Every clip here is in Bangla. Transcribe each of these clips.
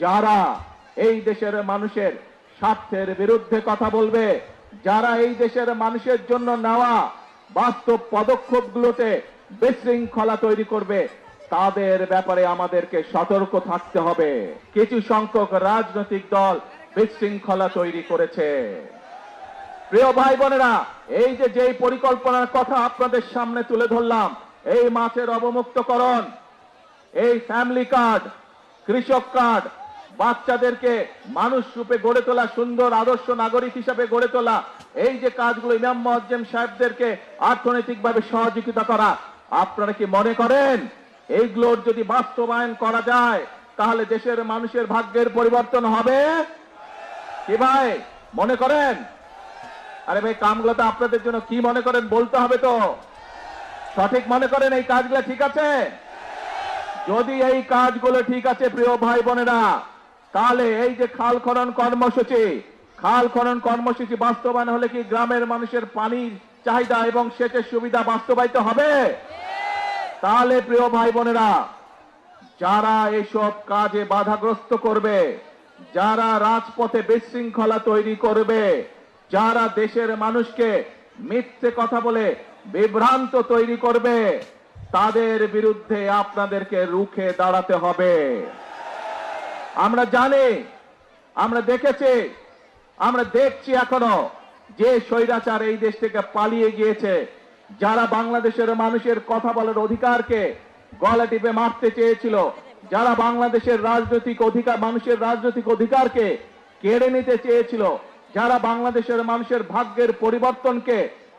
যারা এই দেশের মানুষের স্বার্থের বিরুদ্ধে কথা বলবে, যারা এই দেশের মানুষের জন্য নেওয়া বাস্তব পদক্ষেপগুলোতে বিশৃঙ্খলা তৈরি করবে, তাদের ব্যাপারে আমাদেরকে সতর্ক থাকতে হবে। কিছু সংখ্যক রাজনৈতিক দল বিশৃঙ্খলা তৈরি করেছে। প্রিয় ভাই বোনেরা, এই যেই পরিকল্পনার কথা আপনাদের সামনে তুলে ধরলাম, এই মাছের অবমুক্তকরণ, এই ফ্যামিলি কার্ড, কৃষক কার্ড, বাচ্চাদেরকে মানুষ রূপে গড়ে তোলা, সুন্দর আদর্শ নাগরিক হিসাবে গড়ে তোলা, এই যে কাজগুলো, ইমাম মুয়াজ্জেম সাহেবদেরকে অর্থনৈতিকভাবে সহযোগিতা করা, আপনারা কি মনে করেন এইগুলোর যদি বাস্তবায়ন করা যায় তাহলে দেশের মানুষের ভাগ্যের পরিবর্তন হবে? কি ভাই মনে করেন? আরে ভাই, কামগুলো তো আপনাদের জন্য কি মনে করেন বলতে হবে তো। সঠিক মনে করেন এই কাজগুলো ঠিক আছে? যদি এই কাজগুলো ঠিক আছে প্রিয় ভাই বোনেরা, তাহলে এই যে খাল খনন কর্মসূচি বাস্তবায়ন হলে কি গ্রামের মানুষের পানির চাহিদা এবং সেচের সুবিধা বাস্তবায়িত হবে? তাহলে প্রিয় ভাই বোনেরা, যারা এসব কাজে বাধাগ্রস্ত করবে, যারা রাজপথে বিশৃঙ্খলা তৈরি করবে, যারা দেশের মানুষকে মিথ্যে কথা বলে বিভ্রান্ত তৈরি করবে, তাদের বিরুদ্ধে আপনাদেরকে রুখে দাঁড়াতে হবে। আমরা জানি, আমরা দেখেছি, আমরা দেখছি এখনো যে স্বৈরাচার এই দেশ থেকে পালিয়ে গিয়েছে, যারা বাংলাদেশের মানুষের কথা বলার অধিকারকে গলা টিপে মারতে চেয়েছিল, যারা বাংলাদেশের রাজনৈতিক অধিকার, মানুষের রাজনৈতিক অধিকারকে কেড়ে নিতে চেয়েছিল, যারা বাংলাদেশের মানুষের ভাগ্যের পরিবর্তনকে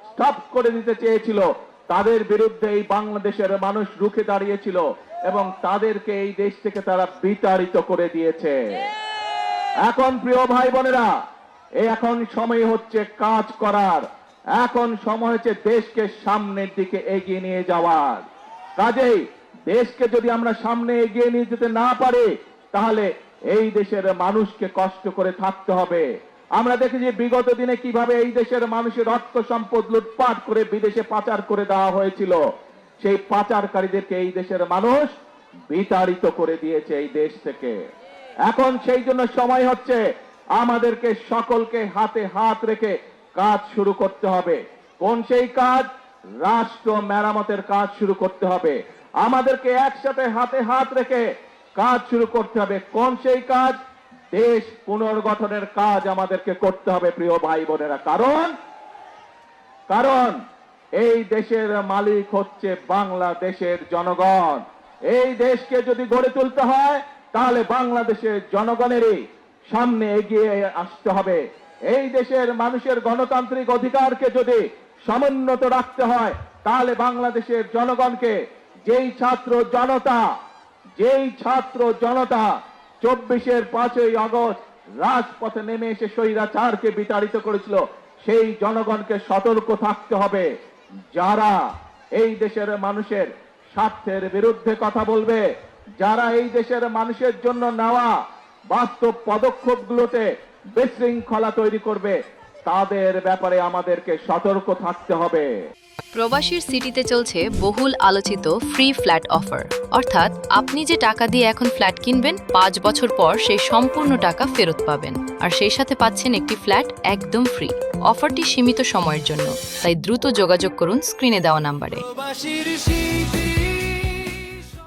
স্টপ করে দিতে চেয়েছিল, তাদের বিরুদ্ধে এই বাংলাদেশের মানুষ রুখে দাঁড়িয়েছিল এবং তাদেরকে এই দেশ থেকে তারা বিতাড়িত করে দিয়েছে। এখন প্রিয় ভাই বোনেরা, এখন সময় হচ্ছে কাজ করার, এখন সময় হচ্ছে দেশকে সামনের দিকে এগিয়ে নিয়ে যাওয়ার। কাজেই দেশকে যদি আমরা সামনে এগিয়ে নিয়ে যেতে না পারি, তাহলে এই দেশের মানুষকে কষ্ট করে থাকতে হবে। আমরা দেখেছি বিগত দিনে কিভাবে এই দেশের মানুষের অর্থ সম্পদ লুটপাট করে বিদেশে পাচার করে দেওয়া হয়েছিল। সেই পাচারকারীদেরকে এই দেশের মানুষ বিতাড়িত করে দিয়েছে এই দেশ থেকে। এখন সেই জন্য সময় হচ্ছে আমাদেরকে সকলকে হাতে হাত রেখে কাজ শুরু করতে হবে। কোন সেই কাজ? রাষ্ট্র মেরামতের কাজ শুরু করতে হবে। আমাদেরকে একসাথে হাতে হাত রেখে কাজ শুরু করতে হবে। কোন সেই কাজ? দেশ পুনর্গঠনের কাজ আমাদেরকে করতে হবে প্রিয় ভাই বোনেরা। কারণ এই দেশের মালিক হচ্ছে বাংলাদেশের জনগণ। এই দেশকে যদি গড়ে তুলতে হয় তাহলে বাংলাদেশের জনগণেরই সামনে এগিয়ে আসতে হবে। এই দেশের মানুষের গণতান্ত্রিক অধিকারকে যদি সমুন্নত রাখতে হয় তাহলে বাংলাদেশের জনগণকে, যেই ছাত্র জনতা 24-এর 5ই আগস্ট রাজপথে নেমে এসে স্বৈরাচারকে বিতাড়িত করেছিল, সেই জনগণকে সতর্ক থাকতে হবে। যারা এই দেশের মানুষের স্বার্থের বিরুদ্ধে কথা বলবে, যারা এই দেশের মানুষের জন্য নেওয়া বাস্তব পদক্ষেপগুলোতে বিশৃঙ্খলা তৈরি করবে, তাদের ব্যাপারে আমাদেরকে সতর্ক থাকতে হবে। প্রবাসীর সিটিতে চলছে বহুল আলোচিত ফ্রি ফ্ল্যাট অফার, অর্থাৎ আপনি যে টাকা দিয়ে এখন ফ্ল্যাট কিনবেন 5 বছর পর সেই সম্পূর্ণ টাকা ফেরত পাবেন, আর সেই সাথে পাচ্ছেন একটি ফ্ল্যাট একদম ফ্রি। অফারটি সীমিত সময়ের জন্য, তাই দ্রুত যোগাযোগ করুন স্ক্রিনে দেওয়া নাম্বারে।